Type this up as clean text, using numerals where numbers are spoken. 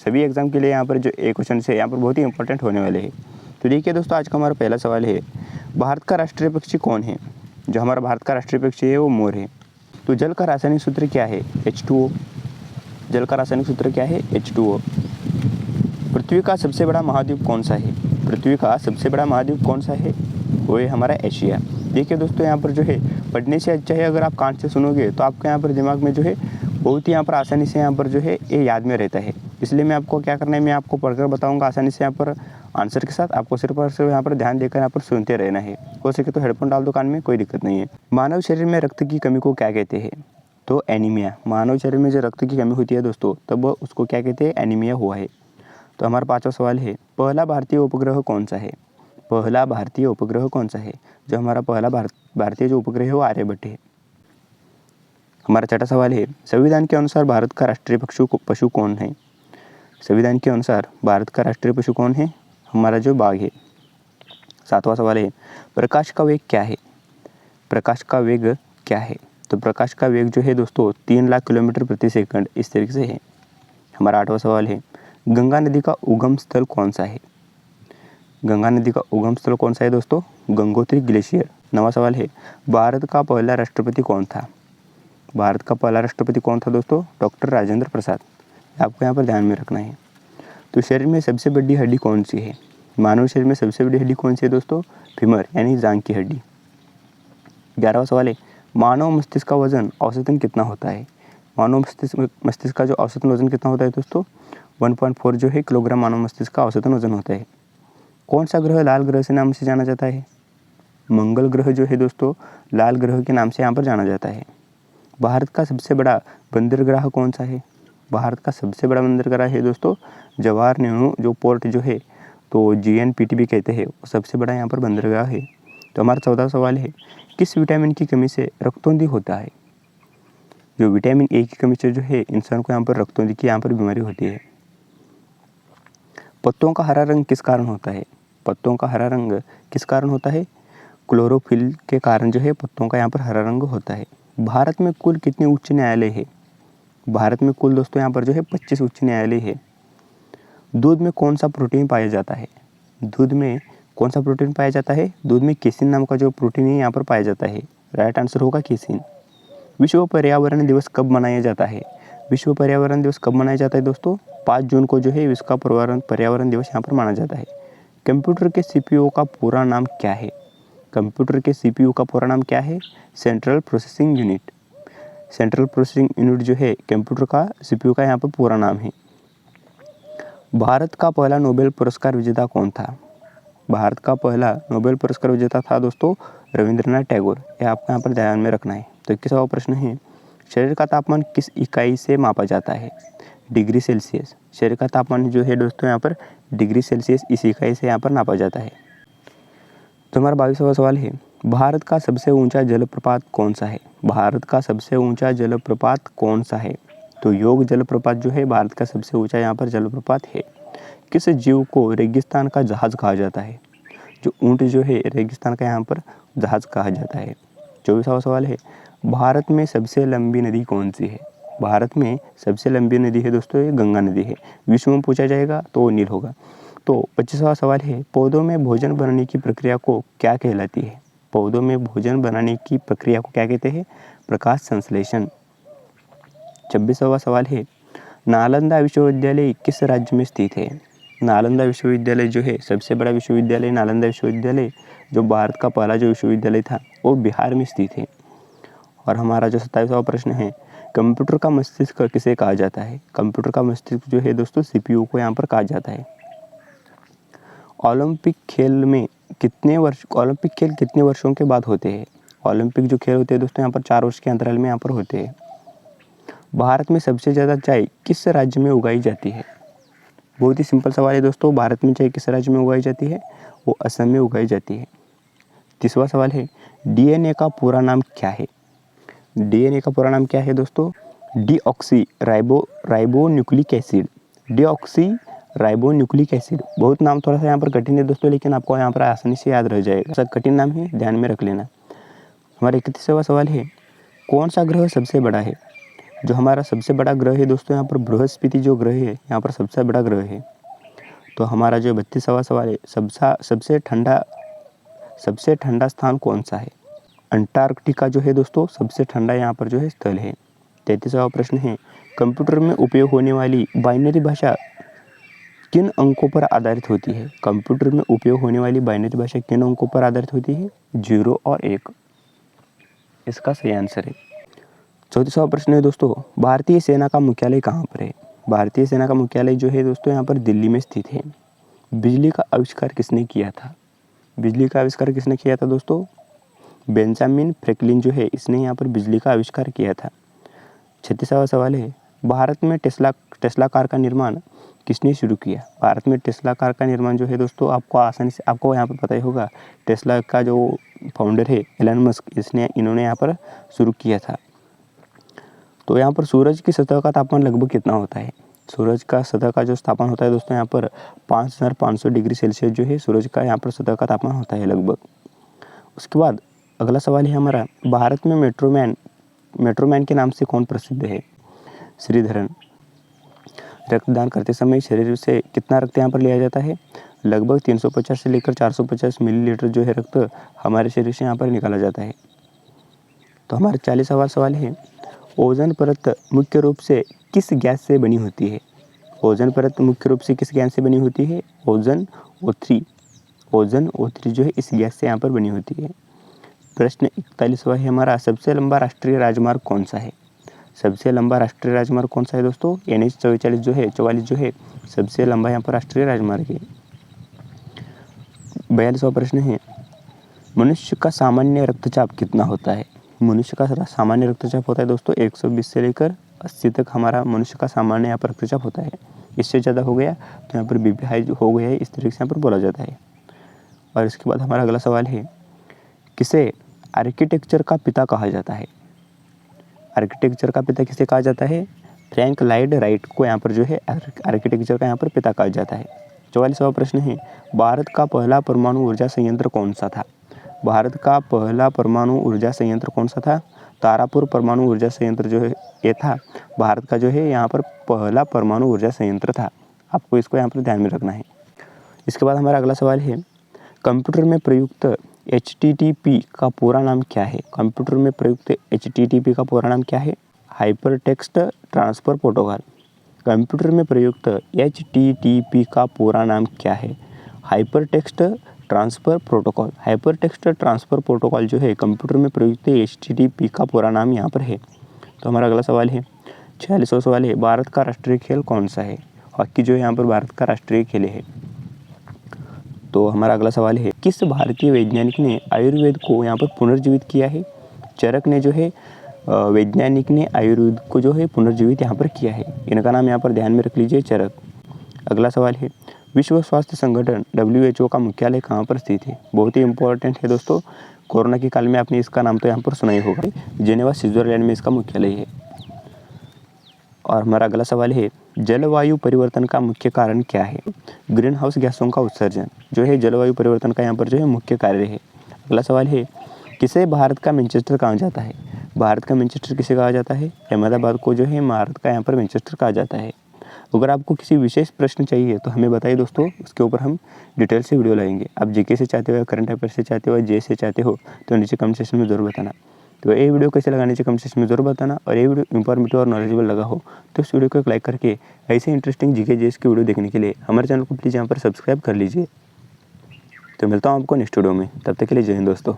सभी एग्जाम के लिए यहाँ पर जो एक क्वेश्चन है यहाँ पर बहुत ही इंपॉर्टेंट होने वाले हैं। तो देखिए दोस्तों, आज का हमारा पहला सवाल है, भारत का राष्ट्रीय पक्षी कौन है? जो हमारा भारत का राष्ट्रीय पक्षी है वो मोर है। तो जल का रासायनिक सूत्र क्या है? H2O। जल का रासायनिक सूत्र क्या है? H2O। पृथ्वी का सबसे बड़ा महाद्वीप कौन सा है? पृथ्वी का सबसे बड़ा महाद्वीप कौन सा है? वो है हमारा एशिया। देखिए दोस्तों, यहाँ पर जो है पढ़ने से अच्छा है अगर आप कान से सुनोगे तो आपके यहाँ पर दिमाग में जो है बहुत ही यहाँ पर आसानी से यहाँ पर जो है ये याद में रहता है। इसलिए मैं आपको क्या करना है, मैं आपको पढ़कर बताऊंगा आसानी से यहाँ पर आंसर के साथ। आपको सिर्फ और सिर्फ यहाँ पर ध्यान देकर यहाँ पर सुनते रहना है। हो सके तो हेडफोन डाल दो कान में, कोई दिक्कत नहीं है। मानव शरीर में रक्त की कमी को क्या कहते हैं? तो एनीमिया। मानव शरीर में जो रक्त की कमी होती है दोस्तों, तब उसको क्या कहते हैं? एनीमिया हुआ है। तो हमारा पांचवा सवाल है, पहला भारतीय उपग्रह कौन सा है? पहला भारतीय उपग्रह कौन सा है? जो हमारा पहला भारतीय जो उपग्रह है वो आर्यभट्ट है। हमारा छठा सवाल है, संविधान के अनुसार भारत का राष्ट्रीय पशु कौन है? संविधान के अनुसार भारत का राष्ट्रीय पशु कौन है? हमारा जो बाघ है। सातवां सवाल है, प्रकाश का वेग क्या है? प्रकाश का वेग क्या है? तो प्रकाश का वेग जो है दोस्तों 3 लाख किलोमीटर प्रति सेकंड इस तरीके से है। हमारा आठवां सवाल है, गंगा नदी का उगम स्थल कौन सा है? गंगा नदी का उगम स्थल कौन सा है दोस्तों? गंगोत्री ग्लेशियर। नवा सवाल है, भारत का पहला राष्ट्रपति कौन था? भारत का पहला राष्ट्रपति कौन था दोस्तों? डॉक्टर राजेंद्र प्रसाद। आपको यहाँ पर ध्यान में रखना है। तो शरीर में सबसे बड़ी हड्डी कौन सी है? मानव शरीर में सबसे बड़ी हड्डी कौन सी है दोस्तों? फीमर यानी जांघ की हड्डी। 11वां सवाल है, मानव मस्तिष्क का वजन औसतन कितना होता है? मानव मस्तिष्क का जो औसतन वजन कितना होता है दोस्तों? 1.4 जो है किलोग्राम मानव मस्तिष्क का औसतन वजन होता है। कौन सा ग्रह लाल ग्रह से नाम से जाना जाता है? मंगल ग्रह जो है दोस्तों लाल ग्रह के नाम से यहाँ पर जाना जाता है। भारत का सबसे बड़ा बंदरगाह कौन सा है? भारत का सबसे बड़ा बंदरगाह है दोस्तों जवाहर नेहरू जो पोर्ट जो है, तो JNPT भी कहते हैं, वो सबसे बड़ा यहाँ पर बंदरगाह है। तो हमारा 14वां सवाल है, किस विटामिन की कमी से रक्तौंधी होता है? जो विटामिन ए की कमी से जो है इंसान को यहाँ पर रक्तौंधी की यहाँ पर बीमारी होती है। पत्तों का हरा रंग किस कारण होता है? पत्तों का हरा रंग किस कारण होता है? क्लोरोफिल के कारण जो है पत्तों का यहाँ पर हरा रंग होता है। भारत में कुल कितने उच्च न्यायालय है? भारत में कुल दोस्तों यहाँ पर जो है 25 उच्च न्यायालय है। दूध में कौन सा प्रोटीन पाया जाता है? दूध में कौन सा प्रोटीन पाया जाता है? दूध में केसिन नाम का जो प्रोटीन है यहाँ पर पाया जाता है। राइट आंसर होगा केसिन। विश्व पर्यावरण दिवस कब मनाया जाता है? विश्व पर्यावरण दिवस कब मनाया जाता है दोस्तों? 5 जून को जो है विश्व का पर्यावरण दिवस यहाँ पर माना जाता है। कंप्यूटर के CPU का पूरा नाम क्या है? कंप्यूटर के CPU का पूरा नाम क्या है? Central processing unit. Central processing unit जो है कंप्यूटर का CPU का यहाँ पर पूरा नाम है। भारत का पहला नोबेल पुरस्कार विजेता कौन था? भारत का पहला नोबेल पुरस्कार विजेता था दोस्तों रविंद्रनाथ टैगोर। यह आपको यहाँ पर ध्यान में रखना है। तो 21वां प्रश्न है, शरीर का तापमान किस इकाई से मापा जाता है? Degree Celsius. शरीर का तापमान जो है दोस्तों यहाँ पर डिग्री सेल्सियस इस इकाई से यहाँ पर नापा जाता है। तो हमारा 22वां सवाल है, भारत का सबसे ऊंचा जलप्रपात कौन सा है? भारत का सबसे ऊंचा जलप्रपात कौन सा है? तो योग जलप्रपात जो है भारत का सबसे ऊंचा यहाँ पर जलप्रपात है। किस जीव को रेगिस्तान का जहाज कहा जाता है? जो ऊंट जो है रेगिस्तान का यहाँ पर जहाज कहा जाता है। 24वां सवाल है, भारत में सबसे लंबी नदी कौन सी है? भारत में सबसे लंबी नदी है दोस्तों ये गंगा नदी है। विश्व में पूछा जाएगा तो वो नील होगा। तो 25वां सवाल है, पौधों में भोजन बनाने की प्रक्रिया को क्या कहलाती है? पौधों में भोजन बनाने की प्रक्रिया को क्या कहते हैं? प्रकाश संश्लेषण। 26वां सवाल है, नालंदा विश्वविद्यालय किस राज्य में स्थित है? नालंदा विश्वविद्यालय जो है सबसे बड़ा विश्वविद्यालय नालंदा विश्वविद्यालय जो भारत का पहला जो विश्वविद्यालय था वो बिहार में स्थित है। और हमारा जो 27वां प्रश्न है, कंप्यूटर का मस्तिष्क किसे कहा जाता है? कंप्यूटर का मस्तिष्क जो है दोस्तों CPU को यहाँ पर कहा जाता है। ओलंपिक खेल कितने वर्षों के बाद होते हैं? ओलंपिक जो खेल होते हैं दोस्तों यहाँ पर 4 वर्ष के अंतराल में यहाँ पर होते हैं। भारत में सबसे ज़्यादा चाय किस राज्य में उगाई जाती है? बहुत ही सिंपल सवाल है दोस्तों, भारत में चाय किस राज्य में उगाई जाती है? वो असम में उगाई जाती है। 30वां सवाल है, DNA का पूरा नाम क्या है? DNA का पूरा नाम क्या है दोस्तों? Deoxy ribonucleic acid. Deoxy ribonucleic acid. बहुत नाम थोड़ा सा यहाँ पर कठिन है दोस्तों, लेकिन आपको यहाँ पर आसानी से याद रह जाएगा। सब कठिन नाम है, ध्यान में रख लेना। हमारा 31वां सवाल है, कौन सा ग्रह सबसे बड़ा है? जो हमारा सबसे बड़ा ग्रह है दोस्तों, यहाँ पर बृहस्पति जो ग्रह है यहाँ पर सबसे बड़ा ग्रह है। तो हमारा जो 32वां सवाल है, सबसे ठंडा स्थान कौन सा है? अंटार्कटिका जो है दोस्तों सबसे ठंडा यहाँ पर जो है स्थल है। 33वां प्रश्न है, कंप्यूटर में उपयोग होने वाली बाइनरी भाषा किन अंकों पर आधारित होती है? कंप्यूटर में उपयोग होने वाली बाइनरी भाषा किन अंकों पर आधारित होती है? 0 और 1, इसका सही आंसर है। 34वां प्रश्न है दोस्तों, भारतीय सेना का मुख्यालय कहाँ पर है? भारतीय सेना का मुख्यालय जो है दोस्तों यहाँ पर दिल्ली में स्थित है। बिजली का आविष्कार किसने किया था? बिजली का आविष्कार किसने किया था दोस्तों? बेंजामिन फ्रैंकलिन जो है इसने यहाँ पर बिजली का आविष्कार किया था। 36वां सवाल है, भारत में टेस्ला कार का निर्माण किसने शुरू किया? भारत में टेस्ला कार का निर्माण जो है दोस्तों आपको यहाँ पर पता ही होगा, टेस्ला का जो फाउंडर है एलन मस्क, इन्होंने यहाँ पर शुरू किया था। तो यहाँ पर सूरज की सतह का तापमान लगभग कितना होता है? सूरज का सतह का जो तापमान होता है दोस्तों यहाँ पर 5500 डिग्री सेल्सियस जो है सूरज का यहाँ पर सतह का तापमान होता है लगभग। उसके बाद अगला सवाल है हमारा, भारत में मेट्रोमैन के नाम से कौन प्रसिद्ध है? श्रीधरन। रक्तदान करते समय शरीर से कितना रक्त यहाँ पर लिया जाता है? लगभग 350 से लेकर 450 मिलीलीटर जो है रक्त हमारे शरीर से यहाँ पर निकाला जाता है। तो हमारा 40वां सवाल है, ओजोन परत मुख्य रूप से किस गैस से बनी होती है? ओजोन परत मुख्य रूप से किस गैस से बनी होती है? ओजोन O3 जो है इस गैस से यहाँ पर बनी होती है। प्रश्न 41वां है हमारा, सबसे लंबा राष्ट्रीय राजमार्ग कौन सा है? सबसे लंबा राष्ट्रीय राजमार्ग कौन सा है दोस्तों? NH 44 जो है सबसे लंबा यहाँ पर राष्ट्रीय राजमार्ग है। 42वां प्रश्न है, मनुष्य का सामान्य रक्तचाप कितना होता है? मनुष्य का सामान्य रक्तचाप होता है दोस्तों 120 से लेकर 80 तक हमारा मनुष्य का सामान्य यहाँ पर रक्तचाप होता है। इससे ज़्यादा हो गया तो यहाँ पर BP हाई हो गया है, इस तरीके से यहाँ पर बोला जाता है। और इसके बाद हमारा अगला सवाल है, किसे आर्किटेक्चर का पिता कहा जाता है? आर्किटेक्चर का पिता किसे कहा जाता है? फ्रैंक लॉयड राइट को यहाँ पर जो है आर्किटेक्चर का यहाँ पर पिता कहा जाता है। 44वां प्रश्न है, भारत का पहला परमाणु ऊर्जा संयंत्र कौन सा था? भारत का पहला परमाणु ऊर्जा संयंत्र कौन सा था? तारापुर परमाणु ऊर्जा संयंत्र जो है ये था भारत का जो है यहाँ पर पहला परमाणु ऊर्जा संयंत्र था। आपको इसको यहाँ पर ध्यान में रखना है। इसके बाद हमारा अगला सवाल है, कंप्यूटर में प्रयुक्त HTTP का पूरा नाम क्या है? कंप्यूटर में प्रयुक्त HTTP का पूरा नाम क्या है? Hyper text transfer protocol. Computer में प्रयुक्त HTTP का पूरा नाम क्या है? Hyper text transfer protocol. Hyper text transfer protocol जो है कंप्यूटर में प्रयुक्त HTTP का पूरा नाम यहाँ पर है। तो हमारा अगला सवाल है, 46वां सवाल है, भारत का राष्ट्रीय खेल कौन सा है? हॉकी जो है यहाँ पर भारत का राष्ट्रीय खेल है। तो हमारा अगला सवाल है, किस भारतीय वैज्ञानिक ने आयुर्वेद को यहाँ पर पुनर्जीवित किया है? चरक ने जो है वैज्ञानिक ने आयुर्वेद को जो है पुनर्जीवित यहाँ पर किया है। इनका नाम यहाँ पर ध्यान में रख लीजिए, चरक। अगला सवाल है, विश्व स्वास्थ्य संगठन WHO का मुख्यालय कहाँ पर स्थित है? बहुत ही इंपॉर्टेंट है दोस्तों, कोरोना के काल में आपने इसका नाम तो यहाँ पर सुना ही होगा। जेनेवा स्विट्जरलैंड में इसका मुख्यालय है। और हमारा अगला सवाल है, जलवायु परिवर्तन का मुख्य कारण क्या है? ग्रीन हाउस गैसों का उत्सर्जन जो है जलवायु परिवर्तन का यहाँ पर जो है मुख्य कार्य है। अगला सवाल है, किसे भारत का मैनचेस्टर कहा जाता है? भारत का मैनचेस्टर किसे कहा जाता है? अहमदाबाद को जो है भारत का यहाँ पर मैनचेस्टर कहा जाता है। अगर आपको किसी विशेष प्रश्न चाहिए तो हमें बताइए दोस्तों, उसके ऊपर हम डिटेल से वीडियो लाएंगे। आप GK से चाहते हो या करंट अफेयर से चाहते हो या जे से चाहते हो तो नीचे कमेंट सेक्शन में ज़रूर बताना। तो ये वीडियो कैसे लगा नीचे कमेंट सेक्शन में ज़रूर बताना। और ये वीडियो इंफॉर्मेटिव और नॉलेजेबल लगा हो तो इस वीडियो को एक लाइक करके ऐसे इंटरेस्टिंग GK JS की वीडियो देखने के लिए हमारे चैनल को प्लीज़ यहाँ पर सब्सक्राइब कर लीजिए। तो मिलता हूँ आपको नेक्स्ट वीडियो में, तब तक के लिए जय हिंद दोस्तों।